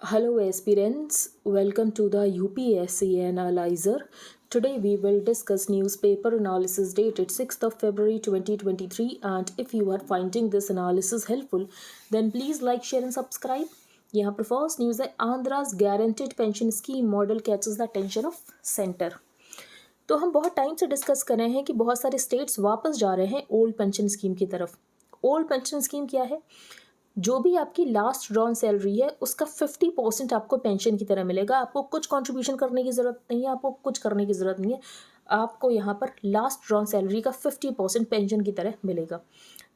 Hello aspirants, welcome to the UPSC Analyzer. Today we will discuss newspaper analysis dated 6th of February 2023, and if you are finding this analysis helpful then please like, share and subscribe. यहाँ पर first news है Andhras guaranteed pension scheme model catches the attention of centre. तो हम बहुत time से discuss कर रहे हैं कि बहुत सारे स्टेट्स वापस जा रहे हैं ओल्ड पेंशन स्कीम की तरफ। ओल्ड पेंशन स्कीम क्या है? जो भी आपकी लास्ट ड्रॉन सैलरी है उसका 50% आपको पेंशन की तरह मिलेगा। आपको कुछ कंट्रीब्यूशन करने की ज़रूरत नहीं है, आपको कुछ करने की ज़रूरत नहीं है। आपको यहाँ पर लास्ट ड्रॉन सैलरी का 50% पेंशन की तरह मिलेगा।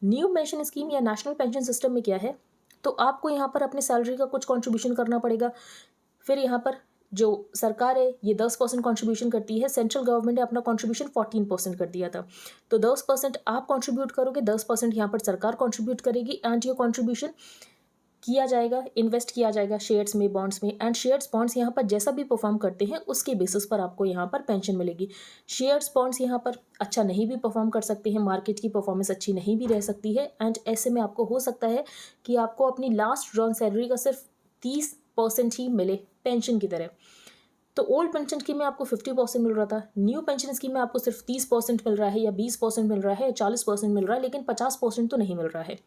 न्यू पेंशन स्कीम या नेशनल पेंशन सिस्टम में क्या है, तो आपको यहाँ पर अपने सैलरी का कुछ कंट्रीब्यूशन करना पड़ेगा। फिर यहाँ पर जो सरकार है ये 10% कॉन्ट्रीब्यूशन करती है। सेंट्रल गवर्नमेंट ने अपना कॉन्ट्रीब्यूशन 14% कर दिया था, तो 10% आप कॉन्ट्रीब्यूट करोगे, 10% यहाँ पर सरकार कॉन्ट्रीब्यूट करेगी एंड ये कॉन्ट्रीब्यूशन किया जाएगा, इन्वेस्ट किया जाएगा शेयर्स में, बॉन्ड्स में। एंड शेयर्स बॉन्ड्स यहाँ पर जैसा भी परफॉर्म करते हैं उसके बेसिस पर आपको यहाँ पर पेंशन मिलेगी। शेयर्स बॉन्ड्स यहाँ पर अच्छा नहीं भी परफॉर्म कर सकते हैं, मार्केट की परफॉर्मेंस अच्छी नहीं भी रह सकती है, एंड ऐसे में आपको हो सकता है कि आपको अपनी लास्ट ड्रॉन सैलरी का सिर्फ 30% ही मिले पेंशन की तरह। तो ओल्ड पेंशन स्कीम में आपको 50% मिल रहा था, न्यू पेंशन स्कीम में आपको सिर्फ 30% मिल रहा है, या 20% मिल रहा है, या 40% मिल रहा है, लेकिन 50% तो नहीं मिल रहा है।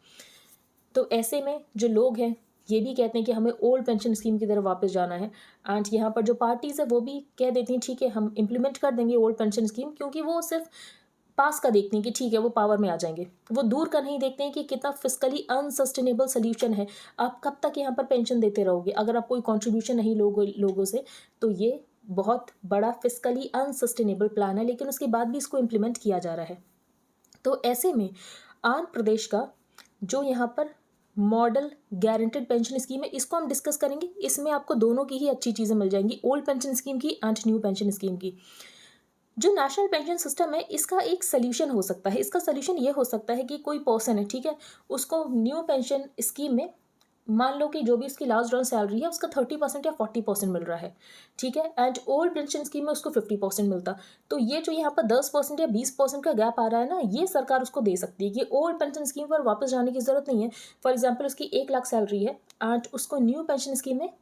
तो ऐसे में जो लोग हैं ये भी कहते हैं कि हमें ओल्ड पेंशन स्कीम की तरफ वापस जाना है, एंड यहाँ पर जो पार्टीज़ है वो भी कह देती हैं ठीक है हम इम्प्लीमेंट कर देंगे ओल्ड पेंशन स्कीम, क्योंकि वो सिर्फ पास का देखते हैं कि ठीक है वो पावर में आ जाएंगे। वो दूर का नहीं देखते हैं कि कितना फिस्कली अनसस्टेनेबल सोल्यूशन है। आप कब तक यहाँ पर पेंशन देते रहोगे अगर आप कोई कॉन्ट्रीब्यूशन नहीं लोगों से? तो ये बहुत बड़ा फिस्कली अनसस्टेनेबल प्लान है, लेकिन उसके बाद भी इसको इम्प्लीमेंट किया जा रहा है। तो ऐसे में आंध्र प्रदेश का जो यहाँ पर मॉडल गारंटेड पेंशन स्कीम है इसको हम डिस्कस करेंगे। इसमें आपको दोनों की ही अच्छी चीज़ें मिल जाएंगी, ओल्ड पेंशन स्कीम की एंड न्यू पेंशन स्कीम की। जो नेशनल पेंशन सिस्टम है इसका एक सोल्यूशन हो सकता है। इसका सोल्यूशन ये हो सकता है कि कोई पर्सन है, ठीक है, उसको न्यू पेंशन स्कीम में मान लो कि जो भी उसकी लास्ट ड्रॉन सैलरी है उसका 30% या 40% मिल रहा है, ठीक है, एंड ओल्ड पेंशन स्कीम में उसको 50% मिलता। तो ये जो यहाँ पर 10% या 20% का गैप आ रहा है ना, ये सरकार उसको दे सकती है कि ओल्ड पेंशन स्कीम पर वापस जाने की जरूरत नहीं है। फॉर एग्जाम्पल उसकी 1 लाख सैलरी है एंड उसको न्यू पेंशन स्कीम में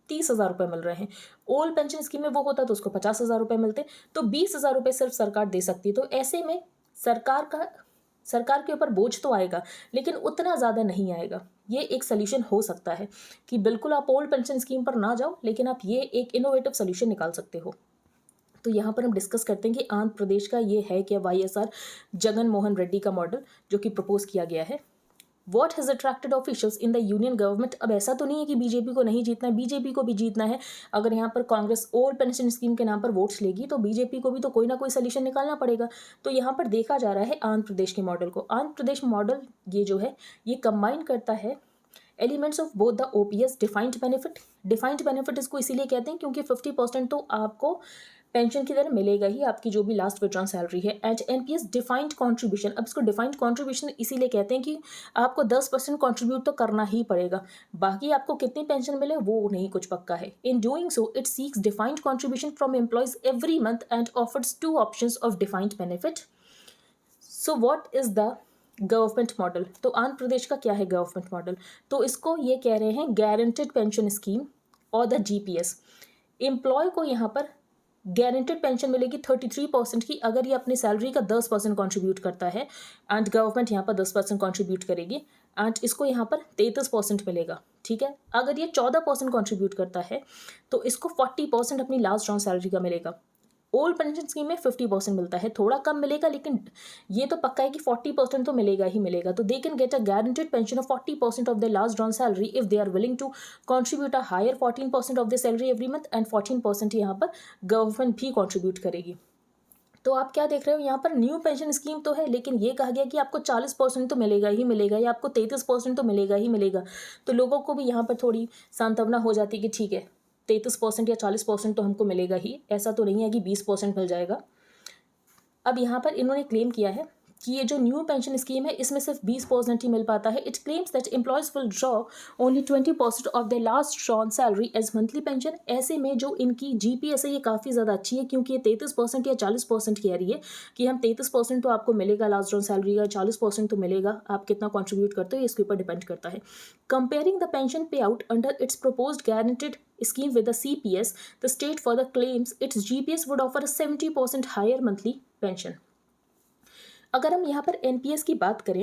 30,000 रुपये मिल रहे हैं। ओल्ड पेंशन स्कीम में वो होता तो उसको 50,000 रुपये मिलते, तो 20,000 रुपये सिर्फ सरकार दे सकती है। तो ऐसे में सरकार के ऊपर बोझ तो आएगा लेकिन उतना ज़्यादा नहीं आएगा। ये एक सोल्यूशन हो सकता है कि बिल्कुल आप ओल्ड पेंशन स्कीम पर ना जाओ, लेकिन आप ये एक इनोवेटिव सोल्यूशन निकाल सकते हो। तो यहाँ पर हम डिस्कस करते हैं कि आंध्र प्रदेश का ये है क्या YSR जगन मोहन रेड्डी का मॉडल जो कि प्रपोज किया गया है। What has attracted officials in the union government? अब ऐसा तो नहीं है कि बीजेपी को नहीं जीतना है, बीजेपी को भी जीतना है। अगर यहाँ पर कांग्रेस ओल्ड पेंशन स्कीम के नाम पर वोट्स लेगी तो बीजेपी को भी तो कोई ना कोई सोल्यूशन निकालना पड़ेगा। तो यहाँ पर देखा जा रहा है आंध्र प्रदेश के मॉडल को। आंध्र प्रदेश मॉडल ये जो है ये कंबाइन करता है elements of both the OPS defined benefit. Defined benefit इसको इसीलिए कहते हैं क्योंकि 50% तो आपको पेंशन की तरह मिलेगा ही, आपकी जो भी लास्ट विड्रॉन सैलरी है। एंड NPS डिफाइंड कॉन्ट्रीब्यूशन, अब इसको डिफाइंड कॉन्ट्रीब्यूशन इसीलिए कहते हैं कि आपको 10% कॉन्ट्रीब्यूट तो करना ही पड़ेगा, बाकी आपको कितनी पेंशन मिले वो नहीं कुछ पक्का है। In doing so it seeks defined contribution from employees every month and offers 2 options of defined benefit. So what is the government model? तो आंध्र प्रदेश का क्या है गवर्नमेंट मॉडल? तो इसको ये कह रहे हैं गारंटेड पेंशन स्कीम और द GPS। एम्प्लॉय को यहाँ पर गारंटेड पेंशन मिलेगी 33% की अगर ये अपनी सैलरी का 10% कॉन्ट्रीब्यूट करता है, एंड गवर्नमेंट यहाँ पर 10% कॉन्ट्रीब्यूट करेगी एंड इसको यहाँ पर 33% मिलेगा, ठीक है। अगर ये 14% कॉन्ट्रीब्यूट करता है तो इसको 40% अपनी लास्ट ड्रॉन सैलरी का मिलेगा। ओल्ड पेंशन स्कीम में 50% मिलता है, थोड़ा कम मिलेगा लेकिन ये तो पक्का है कि 40% तो मिलेगा ही मिलेगा। तो they can get a guaranteed pension of 40% of the last drawn salary if they are willing to contribute a higher 14% of the salary every month, and 14% यहाँ पर गवर्नमेंट भी कॉन्ट्रीब्यूट करेगी। तो आप क्या देख रहे हो, यहाँ पर न्यू पेंशन स्कीम तो है लेकिन ये कहा गया कि आपको 40% तो मिलेगा ही मिलेगा, या आपको 33% तो मिलेगा ही मिलेगा। तो लोगों को भी यहाँ पर थोड़ी सांत्वना हो जाती है कि ठीक है 33% या 40% तो हमको मिलेगा ही, ऐसा तो नहीं है कि 20% मिल जाएगा। अब यहाँ पर इन्होंने क्लेम किया है कि ये जो न्यू पेंशन स्कीम है इसमें सिर्फ 20% ही मिल पाता है. It claims that employees will draw only 20% of the last drawn salary as monthly pension. ऐसे में जो इनकी जीपीएस है ये काफ़ी ज़्यादा अच्छी है, क्योंकि ये 33% या 40% कह रही है कि हम 33% तो आपको मिलेगा लास्ट ड्रॉन सैलरी का, 40% तो मिलेगा. आप कितना कॉन्ट्रीब्यूट करते हो इसके ऊपर डिपेंड करता है. कंपेयरिंग द पेंशन पे out under its proposed guaranteed scheme with the CPS, the state further claims its GPS would offer a 70% higher monthly pension. अगर हम यहाँ पर एनपीएस की बात करें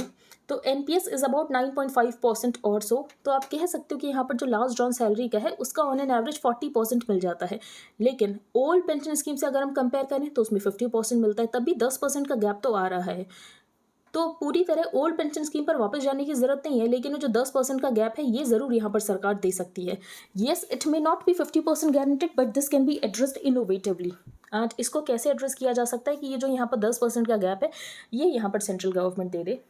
तो एनपीएस इज अबाउट 9.5% और सो. तो आप कह सकते हो कि यहाँ पर जो लास्ट ड्रॉन सैलरी का है उसका ऑन एन एवरेज 40% मिल जाता है. लेकिन ओल्ड पेंशन स्कीम से अगर हम कंपेयर करें तो उसमें 50% मिलता है, तब भी 10% का गैप तो आ रहा है. तो पूरी तरह ओल्ड पेंशन स्कीम पर वापस जाने की जरूरत नहीं है, लेकिन जो 10% का गैप है ये जरूर यहाँ पर सरकार दे सकती है. Yes, it may not be 50% guaranteed, but this can be addressed innovatively. And इसको कैसे एड्रेस किया जा सकता है कि ये जो यहाँ पर 10% का गैप है ये यहाँ पर central government they they.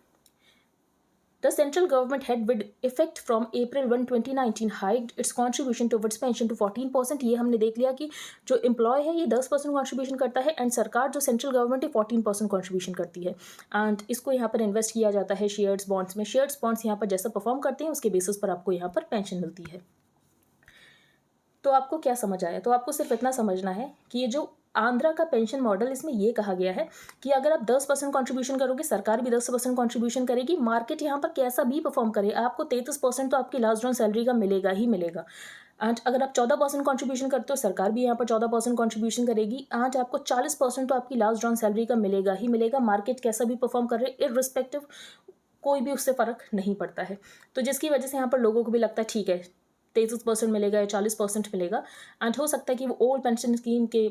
The central government had with effect from April 1, 2019 hiked its contribution towards pension to 14%. ये हमने देख लिया कि जो एम्प्लॉय है ये 10% कॉन्ट्रीब्यूशन करता है एंड सरकार जो सेंट्रल गवर्नमेंट है 14% कॉन्ट्रीब्यूशन करती है. एंड इसको यहाँ पर इन्वेस्ट किया जाता है शेयर्स बॉन्ड्स में. शेयर्स बॉन्ड्स यहाँ पर जैसा परफॉर्म करते हैं उसके बेसिस पर आपको यहाँ पर पेंशन मिलती है. तो आपको क्या समझ आया? तो आपको सिर्फ इतना समझना है कि ये जो आंध्रा का पेंशन मॉडल, इसमें ये कहा गया है कि अगर आप 10% कॉन्ट्रीब्यूशन करोगे, सरकार भी 10% कॉन्ट्रीब्यूशन करेगी, मार्केट यहाँ पर कैसा भी परफॉर्म करे, आपको 33% तो आपकी लास्ट ड्रॉन सैलरी का मिलेगा ही मिलेगा. एंड अगर आप 14% कॉन्ट्रीब्यूशन करते हो, सरकार भी यहाँ पर 14% कॉन्ट्रीब्यूशन करेगी. एंड आपको 40% तो आपकी लास्ट ड्रॉन सैलरी का मिलेगा ही मिलेगा, मार्केट कैसा भी परफॉर्म कर रहे, इररिस्पेक्टिव, कोई भी उससे फ़र्क नहीं पड़ता है. तो जिसकी वजह से यहाँ पर लोगों को भी लगता है ठीक है 33% मिलेगा या 40% मिलेगा. एंड हो सकता है कि वो ओल्ड पेंशन स्कीम के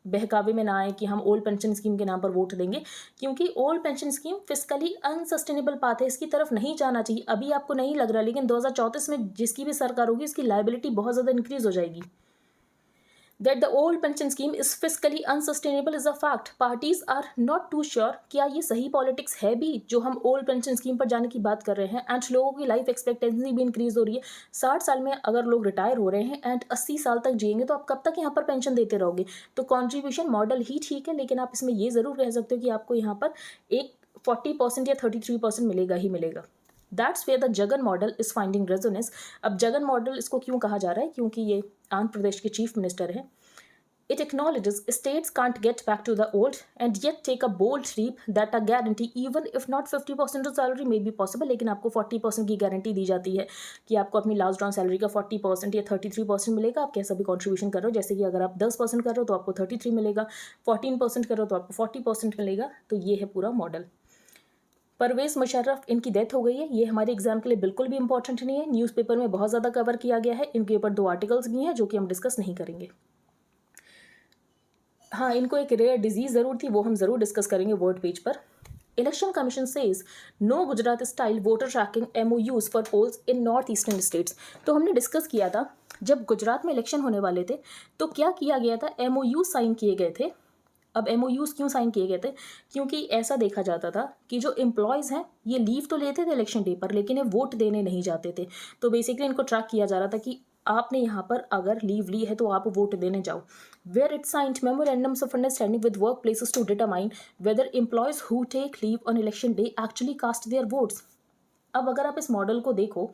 बहकावे में ना आए कि हम ओल्ड पेंशन स्कीम के नाम पर वोट देंगे, क्योंकि old pension scheme physically unsustainable path है, इसकी तरफ नहीं जाना चाहिए. अभी आपको नहीं लग रहा, लेकिन 2034 में जिसकी भी सरकार होगी उसकी लायबिलिटी बहुत ज़्यादा इंक्रीज हो जाएगी. That the old pension scheme is fiscally unsustainable is a fact. Parties are not too sure क्या ये सही पॉलिटिक्स है भी जो हम ओल्ड पेंशन स्कीम पर जाने की बात कर रहे हैं. एंड लोगों की लाइफ एक्सपेक्टेंसी भी इंक्रीज हो रही है. 60 साल में अगर लोग रिटायर हो रहे हैं एंड 80 साल तक जिएंगे तो आप कब तक यहाँ पर पेंशन देते रहोगे. तो कॉन्ट्रीब्यूशन मॉडल ही ठीक है, लेकिन आप इसमें ये ज़रूर कह सकते हो कि आपको यहाँ पर एक 40% या 33% मिलेगा ही मिलेगा. That's where the Jagan model is finding resonance. अब जगन मॉडल इसको क्यों कहा जा रहा है? क्योंकि ये आंध्र प्रदेश के चीफ मिनिस्टर हैं. It acknowledges states can't get back to the old and yet take a bold leap that a guarantee even if not 50% of salary may be possible. लेकिन आपको 40% की गारंटी दी जाती है कि आपको अपनी लास्ट ड्रॉन सैलरी का 40% या 33% मिलेगा. आप कैसा भी कॉन्ट्रीब्यूशन कर रहे हो, जैसे कि अगर आप 10% कर रहे हो तो आपको 33 मिलेगा, 14% कर रहे हो तो आपको 40% मिलेगा. तो ये है पूरा मॉडल. परवेज़ मुशर्रफ, इनकी डेथ हो गई है. ये हमारे एग्जाम के लिए बिल्कुल भी इंपॉर्टेंट नहीं है. न्यूज़पेपर में बहुत ज़्यादा कवर किया गया है. इनके ऊपर 2 आर्टिकल्स भी हैं जो कि हम डिस्कस नहीं करेंगे. हाँ, इनको एक रेयर डिजीज़ ज़रूर थी, वो हम ज़रूर डिस्कस करेंगे वर्ड पेज पर. Election commission says no Gujarat style voter tracking MOUs for polls in north eastern states. तो हमने डिस्कस किया था जब गुजरात में इलेक्शन होने वाले थे तो क्या किया गया था, MOU साइन किए गए थे. अब MOUs क्यों साइन किए गए थे? क्योंकि ऐसा देखा जाता था कि जो एम्प्लॉयज़ हैं ये लीव तो लेते थे इलेक्शन डे पर, लेकिन ये वोट देने नहीं जाते थे. तो बेसिकली इनको ट्रैक किया जा रहा था कि आपने यहाँ पर अगर लीव ली है तो आप वोट देने जाओ. Where it signed memorandums of understanding with work places to determine whether employees who take leave on election day actually cast their votes. अब अगर आप इस मॉडल को देखो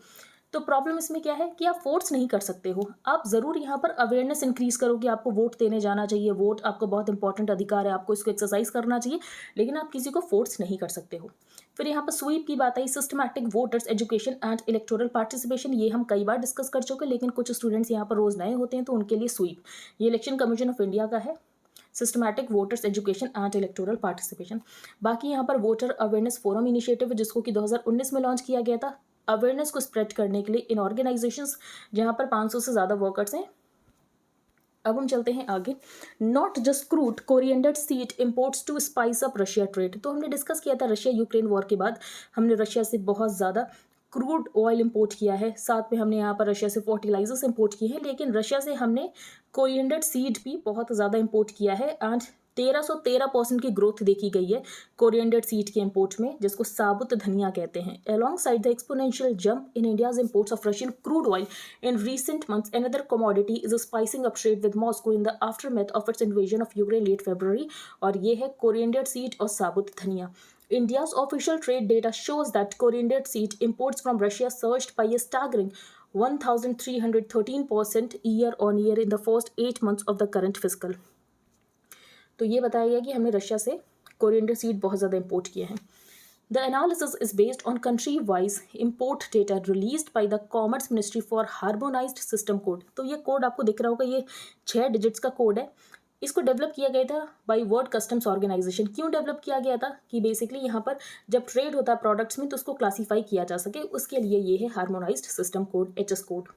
तो प्रॉब्लम इसमें क्या है कि आप फोर्स नहीं कर सकते हो. आप ज़रूर यहाँ पर अवेयरनेस इंक्रीज़ करो कि आपको वोट देने जाना चाहिए, वोट आपका बहुत इंपॉर्टेंट अधिकार है, आपको इसको एक्सरसाइज करना चाहिए, लेकिन आप किसी को फोर्स नहीं कर सकते हो. फिर यहाँ पर स्वीप की बात आई, systematic voters education and electoral participation. ये हम कई बार डिस्कस कर चुके, लेकिन कुछ स्टूडेंट्स यहाँ पर रोज़ नए होते हैं तो उनके लिए स्वीप, ये इलेक्शन कमीशन ऑफ इंडिया का है. Systematic voters education and electoral participation. बाकी यहाँ पर वोटर अवेयरनेस फोरम इनिशिएटिव जिसको कि 2019 में लॉन्च किया गया था अवेयरनेस को स्प्रेड करने के लिए इन ऑर्गेनाइजेशंस जहाँ पर 500 से ज़्यादा वर्कर्स हैं. अब हम चलते हैं आगे. Not just crude coriander seed imports to spice up Russia trade. तो हमने डिस्कस किया था रशिया यूक्रेन वॉर के बाद हमने रशिया से बहुत ज़्यादा क्रूड ऑयल इंपोर्ट किया है, साथ में हमने यहाँ पर रशिया से फर्टिलाइजर्स इंपोर्ट किए हैं, लेकिन रशिया से हमने कोरिएंडर सीड भी बहुत ज़्यादा इंपोर्ट किया है. एंड 1313% की ग्रोथ देखी गई है कोरिएंडर सीड के इंपोर्ट में, जिसको साबुत धनिया कहते हैं. Along side the exponential jump in India's imports of Russian crude oil in recent months, another commodity is spicing up trade with Moscow in the aftermath of its invasion of Ukraine late February. और ये है coriander seed और साबुत धनिया. India's official trade data shows that coriander seed imports from Russia surged by a staggering 1,313% year on year in the first 8 months of the current fiscal. तो ये बताया गया कि हमने रशिया से कोरिएंडर सीड बहुत ज़्यादा इंपोर्ट किए हैं. The analysis is based on country-wise import data released by the Commerce Ministry for Harmonized System Code. तो ये कोड आपको दिख रहा होगा, ये 6 डिजिट्स का कोड है. इसको डेवलप किया गया था बाय वर्ल्ड कस्टम्स ऑर्गेनाइजेशन. क्यों डेवलप किया गया था कि बेसिकली यहाँ पर जब ट्रेड होता है प्रोडक्ट्स में तो उसको क्लासीफाई किया जा सके, उसके लिए ये है harmonised system code, HS code.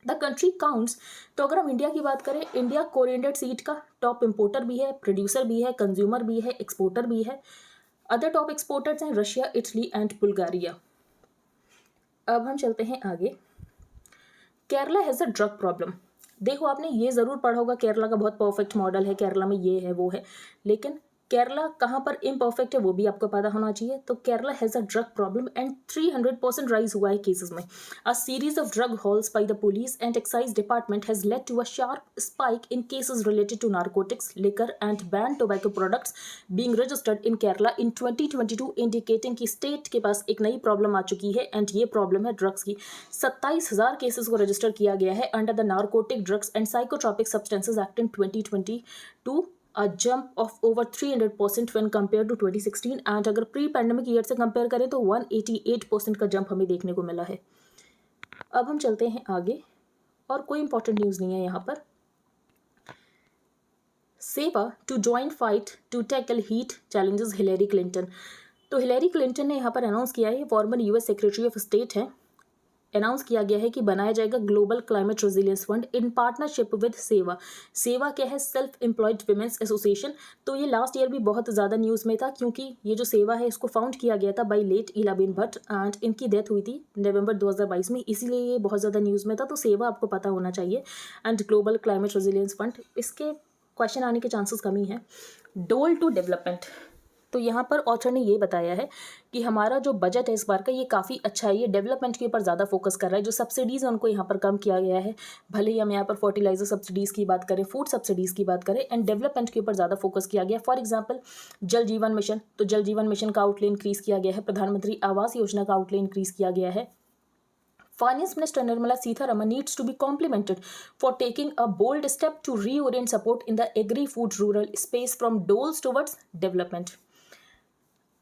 The country counts, तो अगर हम इंडिया की बात करें, इंडिया कोरिएंडर सीड का टॉप इंपोर्टर भी है, प्रोड्यूसर भी है, कंज्यूमर भी है, एक्सपोर्टर भी है. अदर टॉप एक्सपोर्टर्स हैं रशिया, इटली एंड बुल्गारिया. अब हम चलते हैं आगे. Kerala has a drug problem. देखो आपने ये ज़रूर पढ़ा होगा केरला का बहुत परफेक्ट मॉडल है, केरला में ये है वो है, लेकिन केरला कहाँ पर इम्परफेक्ट है वो भी आपको पता होना चाहिए. तो Kerala has a drug problem and 300% rise हुआ है केसेस में. A series of drug hauls by the police and excise department has led to a sharp spike in cases related to narcotics, liquor and ban tobacco products being registered in Kerala in 2022, indicating कि स्टेट के पास एक नई problem आ चुकी है and ये problem है ड्रग्स की. 27,000 केसेस को रजिस्टर किया गया है under the narcotic drugs and psychotropic substances act in 2022, a jump of over 300% when compared to 2016. And अगर प्री पैंडमिक ईयर से कंपेयर करें तो 188% का जंप हमें देखने को मिला है. अब हम चलते हैं आगे, और कोई इंपॉर्टेंट न्यूज़ नहीं है यहाँ पर. सेवा to joint fight to tackle heat challenges Hillary Clinton. तो हिलेरी क्लिंटन ने यहाँ पर अनाउंस किया है, former US secretary of state है, अनाउंस किया गया है कि बनाया जाएगा global climate resilience fund in partnership with सेवा. सेवा क्या है? Self employed women's association. तो ये लास्ट ईयर भी बहुत ज़्यादा न्यूज़ में था, क्योंकि ये जो सेवा है इसको फाउंड किया गया था बाय लेट इलाबेन भट्ट एंड इनकी डेथ हुई थी नवंबर 2022 में, इसीलिए ये बहुत ज़्यादा न्यूज़ में था. तो सेवा आपको पता होना चाहिए. And global climate resilience fund, इसके क्वेश्चन आने के चांसेस कम ही हैं. डोल टू डेवलपमेंट, तो यहाँ पर ऑथर ने ये बताया है कि हमारा जो बजट है इस बार का ये काफ़ी अच्छा है, ये डेवलपमेंट के ऊपर ज़्यादा फोकस कर रहा है. जो सब्सिडीज़ हैं उनको यहाँ पर कम किया गया है, भले ही हम यहाँ पर फर्टिलाइजर सब्सिडीज़ की बात करें, फूड सब्सिडीज़ की बात करें, एंड डेवलपमेंट के ऊपर ज़्यादा फोकस किया गया. फॉर एग्जाम्पल जल जीवन मिशन, तो जल जीवन मिशन का आउटले इंक्रीज़ किया गया है. प्रधानमंत्री आवास योजना का आउटले इंक्रीज़ किया गया है. Finance Minister Nirmala Sitharaman needs to be complimented for taking a bold step to reorient support in the agri-food rural space from doles towards development.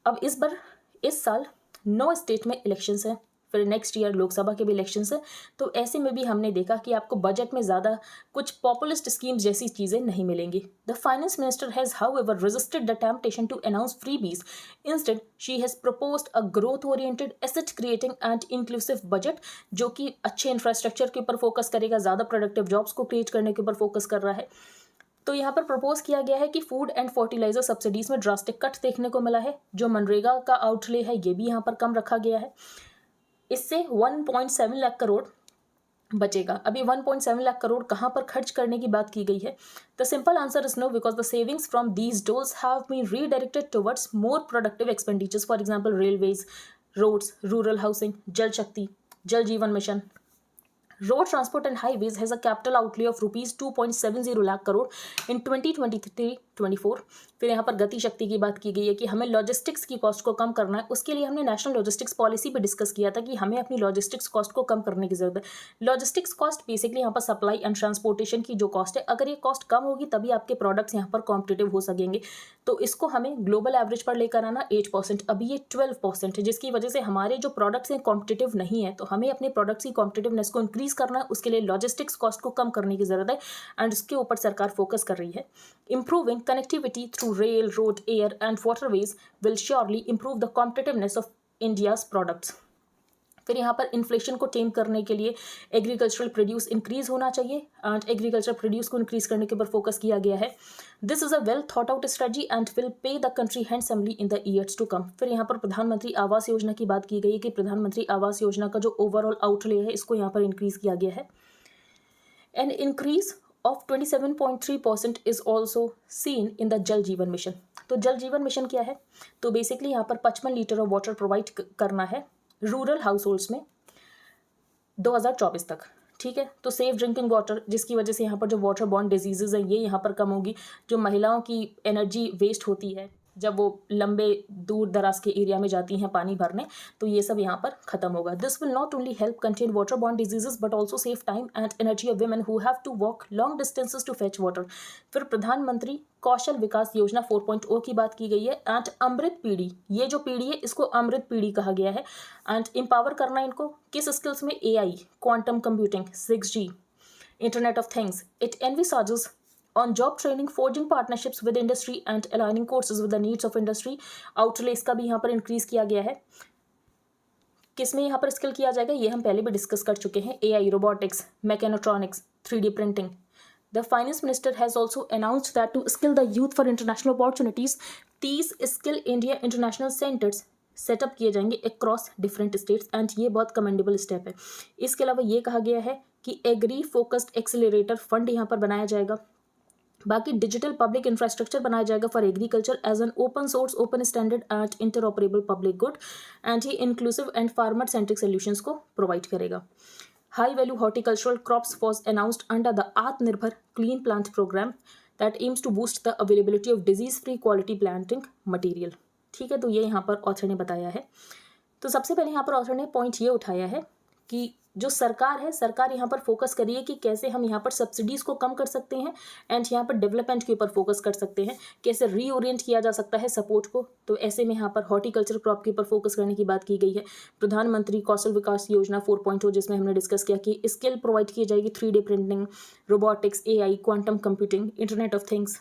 अब इस साल 9 स्टेट में इलेक्शंस हैं, फिर नेक्स्ट ईयर लोकसभा के भी इलेक्शंस हैं. तो ऐसे में भी हमने देखा कि आपको बजट में ज़्यादा कुछ पॉपुलिस्ट स्कीम्स जैसी चीज़ें नहीं मिलेंगी. The finance minister has however resisted the temptation to announce freebies. Instead she has proposed a growth oriented asset creating and inclusive budget, जो कि अच्छे इंफ्रास्ट्रक्चर के ऊपर फोकस करेगा, ज़्यादा प्रोडक्टिव जॉब्स को क्रिएट करने के ऊपर फोकस कर रहा है. तो यहाँ पर प्रपोज किया गया है कि फूड एंड फर्टिलाइजर सब्सिडीज़ में ड्रास्टिक कट देखने को मिला है. जो मनरेगा का आउटले है ये भी यहाँ पर कम रखा गया है. इससे 1.7 लाख करोड़ बचेगा. अभी 1.7 लाख करोड़ कहाँ पर खर्च करने की बात की गई है? The simple answer is no, because the savings from these doles have been redirected towards more productive expenditures. For example railways, roads, rural housing, Jal Shakti, Jal Jeevan mission. Road Transport and Highways has a capital outlay of rupees 2.70 lakh crore in 2023-24. फिर यहाँ पर गति शक्ति की बात की गई है कि हमें लॉजिस्टिक्स की कॉस्ट को कम करना है. उसके लिए हमने नेशनल लॉजिस्टिक्स पॉलिसी पे डिस्कस किया था कि हमें अपनी लॉजिस्टिक्स कॉस्ट को कम करने की ज़रूरत है. लॉजिस्टिक्स कॉस्ट बेसिकली यहाँ पर सप्लाई एंड ट्रांसपोर्टेशन की जो कॉस्ट है, अगर ये कॉस्ट कम होगी तभी आपके प्रोडक्ट्स यहाँ पर कॉम्पिटिटिव हो सकेंगे. तो इसको हमें ग्लोबल एवरेज पर लेकर आना 8%, अभी ये 12% है, जिसकी वजह से हमारे जो प्रोडक्ट्स हैं कॉम्पिटिटिव नहीं है. तो हमें अपने प्रोडक्ट्स की कॉम्पिटिटिवनेस को इंक्रीज करना है, उसके लिए लॉजिस्टिक्स कॉस्ट को कम करने की ज़रूरत है एंड इसके ऊपर सरकार फोकस कर रही है. Improving connectivity through rail, road, air and waterways will surely improve the competitiveness of India's products. फिर यहाँ पर इन्फ्लेशन को टेम करने के लिए एग्रीकल्चरल प्रोड्यूस इंक्रीज होना चाहिए एंड एग्रीकल्चर प्रोड्यूस को इंक्रीज करने के ऊपर फोकस किया गया है. This is a well thought out strategy and will pay the country handsomely in the years to come. फिर यहाँ पर प्रधानमंत्री आवास योजना की बात की गई है कि प्रधानमंत्री आवास योजना का जो ओवरऑल आउटले है इसको यहाँ पर इंक्रीज किया गया है. An increase of 27.3% is also seen in the जल जीवन मिशन. तो जल जीवन मिशन क्या है? तो बेसिकली यहाँ पर 55 लीटर ऑफ वाटर प्रोवाइड करना है रूरल हाउस होल्ड्स में 2024 तक. ठीक है, तो सेफ ड्रिंकिंग वाटर, जिसकी वजह से यहाँ पर जो वाटर बॉर्न डिजीजेज हैं ये यहाँ पर कम होगी. जो महिलाओं की एनर्जी वेस्ट होती है जब वो लंबे दूर दराज के एरिया में जाती हैं पानी भरने, तो ये सब यहाँ पर खत्म होगा. This will not only help contain water borne diseases but also save time and energy of women who have to walk long distances to fetch water. फिर प्रधानमंत्री कौशल विकास योजना 4.0 की बात की गई है. एंड अमृत पीढ़ी, ये जो पीढ़ी है इसको अमृत पीढ़ी कहा गया है. एंड एम्पावर करना इनको किस स्किल्स में? AI, quantum computing, 6G, internet of things. It envisages on job training, forging partnerships with industry and aligning courses with the needs of industry. Outlay इसका भी यहाँ पर इंक्रीज किया गया है. किस में यहाँ पर स्किल किया जाएगा? ये हम पहले भी डिस्कस कर चुके हैं. AI, robotics, mechatronics, 3D printing. The finance minister has also announced that to skill the youth for international opportunities, 30 Skill India International Centers setup किए जाएंगे अक्रॉस डिफरेंट स्टेट्स. एंड ये बहुत कमेंडेबल स्टेप है. इसके अलावा ये कहा गया है कि एग्री फोकस्ड एक्सेलरेटर फंड यहाँ पर बनाया जाएगा. बाकी डिजिटल पब्लिक इंफ्रास्ट्रक्चर बनाया जाएगा for agriculture as an open source, open standard and interoperable public good. And ये inclusive and farmer centric solutions को प्रोवाइड करेगा. High value horticultural crops was announced under the Atmanirbhar clean plant program that aims to boost the availability of disease free quality planting material. ठीक है, तो ये यहाँ पर author ने बताया है. तो सबसे पहले यहाँ पर ऑथर ने पॉइंट ये उठाया है कि जो सरकार है, सरकार यहाँ पर फोकस करिए कि कैसे हम यहाँ पर सब्सिडीज़ को कम कर सकते हैं एंड यहाँ पर डेवलपमेंट के ऊपर फोकस कर सकते हैं, कैसे रीओरिएंट किया जा सकता है सपोर्ट को. तो ऐसे में यहाँ पर हॉर्टिकल्चर क्रॉप के ऊपर फोकस करने की बात की गई है. प्रधानमंत्री कौशल विकास योजना 4.0 जिसमें हमने डिस्कस किया कि स्किल प्रोवाइड की जाएगी, 3D printing, robotics, AI, quantum computing, internet of things.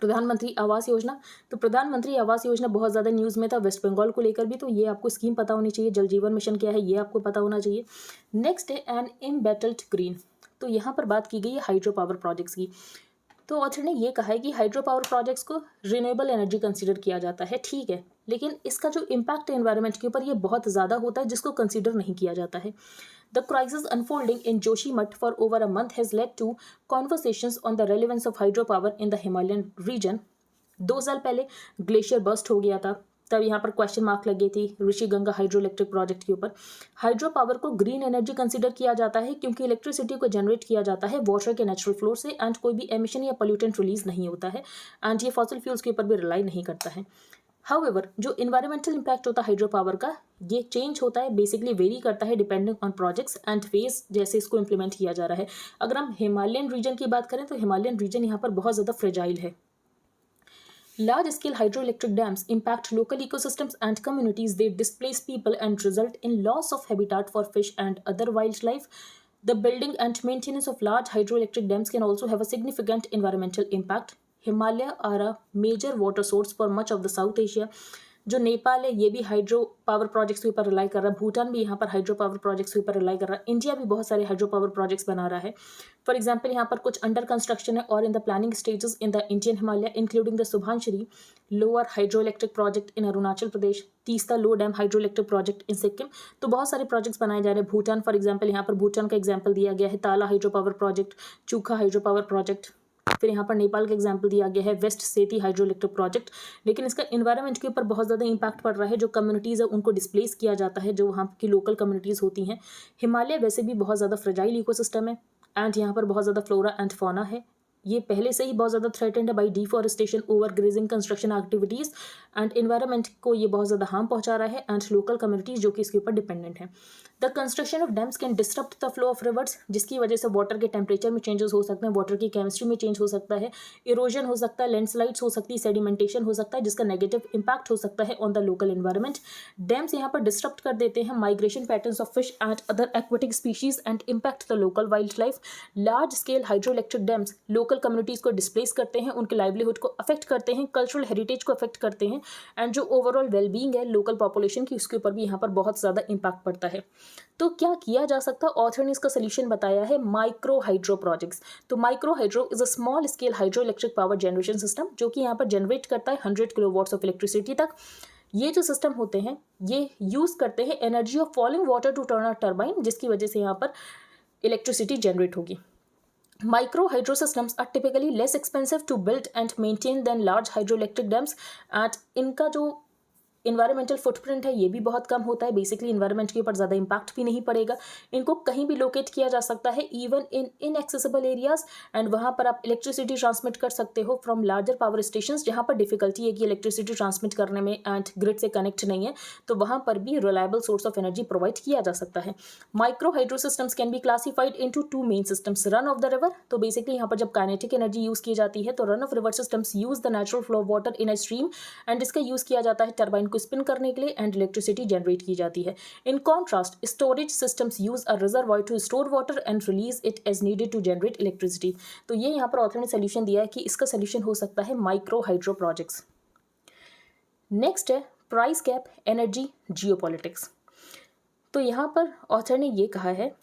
प्रधानमंत्री आवास योजना, तो प्रधानमंत्री आवास योजना बहुत ज़्यादा न्यूज़ में था वेस्ट बंगाल को लेकर भी, तो ये आपको स्कीम पता होनी चाहिए. जल जीवन मिशन क्या है ये आपको पता होना चाहिए. नेक्स्ट है एन एम्बेटल्ड ग्रीन. तो यहाँ पर बात की गई है हाइड्रो पावर प्रोजेक्ट्स की. तो ऑथर ने ये कहा है कि हाइड्रो पावर प्रोजेक्ट्स को रिन्यूएबल एनर्जी कंसीडर किया जाता है, ठीक है, लेकिन इसका जो इम्पैक्ट है एनवायरनमेंट के ऊपर ये बहुत ज़्यादा होता है जिसको कंसीडर नहीं किया जाता है. The crisis unfolding in Joshimath for over a month has led to conversations on the relevance of hydropower in the Himalayan region. 2 साल पहले ग्लेशियर बर्स्ट हो गया था, तब यहाँ पर क्वेश्चन मार्क लग गई थी Rishi Ganga hydro electric project के ऊपर. हाइड्रो पावर को ग्रीन एनर्जी कंसीडर किया जाता है क्योंकि इलेक्ट्रिसिटी को जनरेट किया जाता है वाटर के नेचुरल फ्लो से एंड कोई भी एमिशन या पोल्यूटेंट रिलीज नहीं होता है एंड ये फॉसिल फ्यूल्स के ऊपर भी रिलाई नहीं करता है. हाउएवर जो इन्वायरमेंटल इम्पैक्ट होता है हाइड्रो पावर का, ये चेंज होता है, बेसिकली वेरी करता है depending on projects and phase जैसे इसको इंप्लीमेंट किया जा रहा है. अगर हम हिमालयन रीजन की बात करें तो हिमालयन रीजन यहाँ पर बहुत ज़्यादा फ्रेजाइल है. Large scale hydroelectric dams impact local ecosystems and communities. They displace people and result in loss of habitat for fish and other wildlife. The building and maintenance of large hydroelectric dams can also have a significant environmental impact. Himalaya are a major water source for much of the South Asia. जो नेपाल है ये भी hydro power projects के ऊपर rely कर रहा है. भूटान भी यहाँ पर हाइड्रो पावर प्रोजेक्ट्स के ऊपर रिलाई कर रहा है. इंडिया भी बहुत सारे हाइड्रो पावर प्रोजेक्ट्स बना रहा है. फॉर एग्जांपल यहाँ पर कुछ अंडर कंस्ट्रक्शन है और in the planning stages in the Indian Himalaya including the Subansiri lower hydro electric project in Arunachal Pradesh, Teesta low dam hydro electric project in Sikkim. तो बहुत सारे प्रोजेक्ट्स बनाए जा रहे हैं. भूटान फॉर एग्जाम्पल, यहाँ पर भूटान का एग्जाम्पल दिया गया है Tala hydro power project, Chukha hydro power project. फिर यहाँ पर नेपाल का एग्जाम्पल दिया गया है वेस्ट सेती हाइड्रो इलेक्ट्रिक प्रोजेक्ट. लेकिन इसका इन्वायरमेंट के ऊपर बहुत ज़्यादा इंपैक्ट पड़ रहा है. जो कम्युनिटीज़ है उनको डिस्प्लेस किया जाता है, जो वहाँ की लोकल कम्युनिटीज़ होती हैं. हिमालय वैसे भी बहुत ज़्यादा फ्रेजाइल इकोसिस्टम है एंड यहाँ पर बहुत ज़्यादा फ्लोरा एंड फौना है. ये पहले से ही बहुत ज़्यादा थ्रेटेंड है by deforestation, over grazing, construction activities and environment को ये बहुत ज़्यादा हार्म पहुँचा रहा है एंड लोकल कम्युनिटीज़ जो कि इसके ऊपर डिपेंडेंट है. The construction of dams can disturb the flow of reverse, जिसकी वजह से वाटर के टेम्परेचर में चेंजेस हो सकते हैं, वाटर की केमिस्ट्री में चेंज हो सकता है, इरोजन हो सकता है, लैंडस्लाइड्स हो सकती है, सेडिमेंटेशन हो सकता है जिसका नेगेटिव इंपैक्ट हो सकता है on the local environment. Dams यहाँ पर डिस्टर्ब कर देते हैं migration patterns of fish and other aquatic species and impact the local wild life. Large scale hydro electric dams local communities को डिस्प्लेस करते हैं, उनके लाइवलीहुड को अफेक्ट करते हैं, कल्चरल हेरिटेज को अफेक्ट करते हैं एंड जो ओवरऑल वेलबींग है लोकल पॉपुलेशन की उसके ऊपर भी यहाँ पर बहुत ज़्यादा इंपैक्ट पड़ता है. तो क्या किया जा सकता है? ऑथर ने इसका सोल्यूशन बताया है माइक्रो हाइड्रो प्रोजेक्ट्स. तो micro hydro is a small scale hydro electric power generation system जो कि यहाँ पर जनरेट करता है 100 किलोवाट्स ऑफ इलेक्ट्रिसिटी तक. ये जो सिस्टम होते हैं ये यूज़ करते हैं energy of falling water to turn a turbine, जिसकी वजह से यहाँ पर इलेक्ट्रिसिटी जनरेट होगी. Micro hydro systems are typically less expensive to build and maintain than large hydroelectric dams. And इनका जो इन्वायरमेंटल फुटप्रिंट है ये भी बहुत कम होता है, बेसिकली इन्वायरमेंट के ऊपर ज़्यादा इम्पैक्ट भी नहीं पड़ेगा। इनको कहीं भी लोकेट किया जा सकता है, even in inaccessible areas, and वहाँ पर आप इलेक्ट्रिसिटी ट्रांसमिट कर सकते हो फ्रॉम लार्जर पावर स्टेशन जहाँ पर डिफिकल्टी है कि इलेक्ट्रिसिटी ट्रांसमिट करने में एंड ग्रिड से कनेक्ट नहीं है, तो वहाँ पर भी reliable source of energy provide किया जा सकता है। Micro hydro systems can be classified into two main systems, run of the river, तो बेसिकली यहाँ पर जब काइनेटिक एनर्जी यूज़ की जाती है तो run of river systems use the natural flow of water in a stream, and इसका use किया जाता है टर्बाइन को स्पिन करने के लिए एंड इलेक्ट्रिसिटी जनरेट की जाती है। In contrast storage systems use a reservoir to store water and release it as needed to generate electricity. तो ये यहाँ पर ऑथर ने सोल्यूशन दिया है कि इसका सोल्यूशन हो सकता है माइक्रो हाइड्रो प्रोजेक्ट्स। नेक्स्ट है प्राइस कैप एनर्जी जियोपॉलिटिक्स। तो यहाँ पर ऑथर ने ये कहा है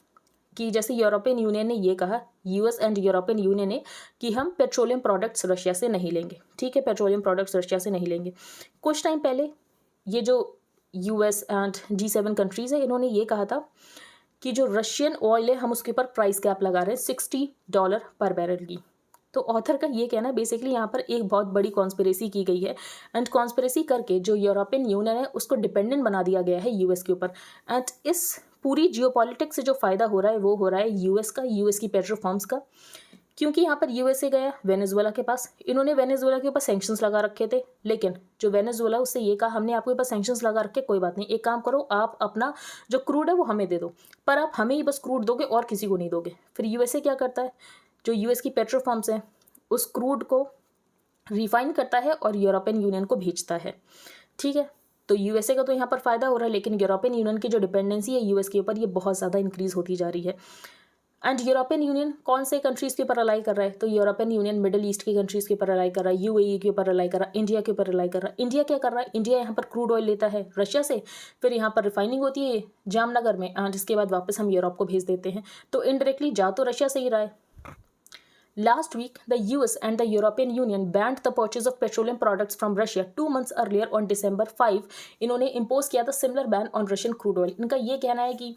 कि जैसे यूरोपियन यूनियन ने ये कहा, यूएस एंड यूरोपियन यूनियन ने, कि हम पेट्रोलियम प्रोडक्ट्स रशिया से नहीं लेंगे। ठीक है, पेट्रोलियम प्रोडक्ट्स रशिया से नहीं लेंगे। कुछ टाइम पहले ये जो यूएस एंड G7 कंट्रीज़ है, इन्होंने ये कहा था कि जो रशियन ऑयल है हम उसके ऊपर प्राइस कैप लगा रहे हैं $60 पर बैरल की। तो ऑथर का ये कहना है बेसिकली यहाँ पर एक बहुत बड़ी कॉन्स्पिरेसी की गई है, एंड कॉन्स्पिरेसी करके जो यूरोपियन यूनियन है उसको डिपेंडेंट बना दिया गया है यूएस के ऊपर। एंड इस पूरी जियोपॉलिटिक्स से जो फ़ायदा हो रहा है वो हो रहा है यूएस का, यूएस की पेट्रोफॉर्म्स का, क्योंकि यहाँ पर यूएसए गया वेनेजुएला के पास, इन्होंने वेनेजुएला के ऊपर सैंक्शंस लगा रखे थे, लेकिन जो वेनेजुएला उससे ये कहा हमने आपके ऊपर सैंक्शंस लगा रखे, कोई बात नहीं, एक काम करो आप अपना जो क्रूड है वो हमें दे दो, पर आप हमें ही बस क्रूड दोगे और किसी को नहीं दोगे। फिर यूएसए क्या करता है, जो यूएस की पेट्रोफॉर्म्स हैं उस क्रूड को रिफाइन करता है और यूरोपियन यूनियन को भेजता है। ठीक है, तो यूएसए का तो यहाँ पर फ़ायदा हो रहा है, लेकिन यूरोपियन यूनियन की जो डिपेंडेंसी है यूएस के ऊपर ये बहुत ज़्यादा इंक्रीज़ होती जा रही है। एंड यूरोपियन यूनियन कौन से कंट्रीज़ के ऊपर अलाई कर रहा है, तो यूरोपियन यूनियन मिडिल ईस्ट की कंट्रीज़ के ऊपर अलाई कर रहा है, यूएई के ऊपर अलाई कर रहा है, इंडिया के ऊपर अलाई कर रहा है। इंडिया क्या कर रहा है, इंडिया यहाँ पर क्रूड ऑयल लेता है रशिया से, फिर यहाँ पर रिफाइनिंग होती है जामनगर में, एंड इसके बाद वापस हम यूरोप को भेज देते हैं, तो इनडायरेक्टली जा तो रशिया से ही रहा है। Last week, the US and the European Union banned the purchase of petroleum products from Russia 2 months earlier on December 5. इन्होंने इम्पोज किया था similar ban on Russian crude oil. इनका ये कहना है कि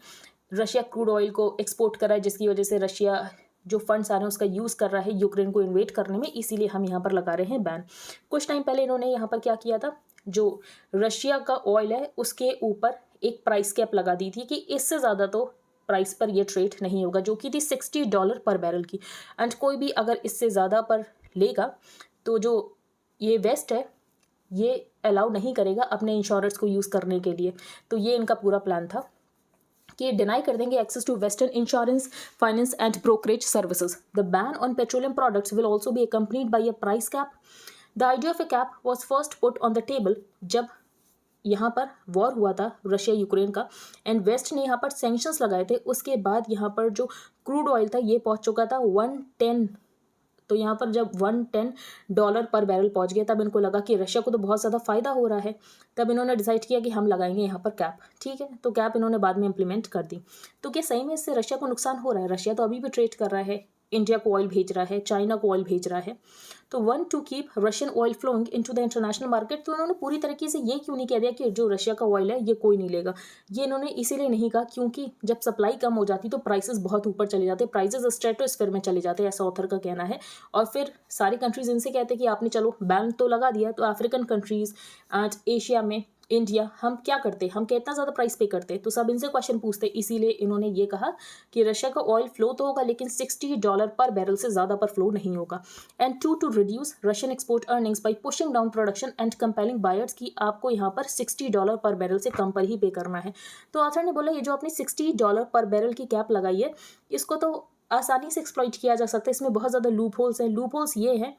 रशिया क्रूड ऑयल को एक्सपोर्ट कर रहा है, जिसकी वजह से रशिया जो फंड्स आ रहे हैं उसका यूज़ कर रहा है यूक्रेन को इन्वेट करने में, इसीलिए हम यहाँ पर लगा रहे हैं बैन। कुछ टाइम पहले इन्होंने यहाँ पर क्या किया था, जो रशिया का ऑयल है उसके ऊपर एक प्राइस कैप लगा दी थी कि इससे ज़्यादा तो प्राइस पर ये ट्रेड नहीं होगा, जो कि थी $60 पर बैरल की। एंड कोई भी अगर इससे ज़्यादा पर लेगा तो जो ये वेस्ट है ये अलाउ नहीं करेगा अपने इंश्योरेंस को यूज़ करने के लिए। तो ये इनका पूरा प्लान था कि डिनाई कर देंगे access to western insurance, finance and brokerage services. The ban on petroleum products will also be accompanied by a price cap. The idea of a cap was first put on the table जब यहाँ पर war हुआ था Russia Ukraine का, and west ने यहाँ पर sanctions लगाए थे। उसके बाद यहाँ पर जो क्रूड ऑयल था ये पहुँच चुका था 110, तो यहाँ पर जब $110 पर बैरल पहुँच गया तब इनको लगा कि रशिया को तो बहुत ज़्यादा फ़ायदा हो रहा है, तब इन्होंने डिसाइड किया कि हम लगाएंगे यहाँ पर कैप। ठीक है, तो कैप इन्होंने बाद में इम्प्लीमेंट कर दी। तो क्या सही में इससे रशिया को नुकसान हो रहा है? रशिया तो अभी भी ट्रेड कर रहा है, इंडिया को ऑयल भेज रहा है, चाइना को ऑयल भेज रहा है। तो one to keep Russian oil flowing into the international market, तो उन्होंने पूरी तरीके से ये क्यों नहीं कह दिया कि जो रशिया का ऑयल है ये कोई नहीं लेगा। ये इन्होंने इसीलिए नहीं कहा क्योंकि जब सप्लाई कम हो जाती तो प्राइसेस बहुत ऊपर चले जाते, प्राइसेस स्ट्रेटोस्फीयर में चले जाते, ऐसा ऑथर का कहना है। और फिर सारी कंट्रीज इनसे कहते हैं कि आपने चलो बैन तो लगा दिया, तो अफ्रीकन कंट्रीज एंड एशिया में इंडिया हम क्या करते, हम कितना ज़्यादा प्राइस पे करते, तो सब इनसे क्वेश्चन पूछते। इसीलिए इन्होंने ये कहा कि रशिया का ऑयल फ्लो तो होगा लेकिन $60 पर बैरल से ज़्यादा पर फ्लो नहीं होगा। And to reduce Russian export earnings by pushing down production and compelling buyers की आपको यहाँ पर $60 पर बैरल से कम पर ही पे करना है। तो ऑथर ने बोला ये जो आपने $60 पर बैरल की कैप लगाई है इसको तो आसानी से एक्सप्लॉइट किया जा सकता है, इसमें बहुत ज़्यादा लूप होल्स हैं। लूप होल्स ये हैं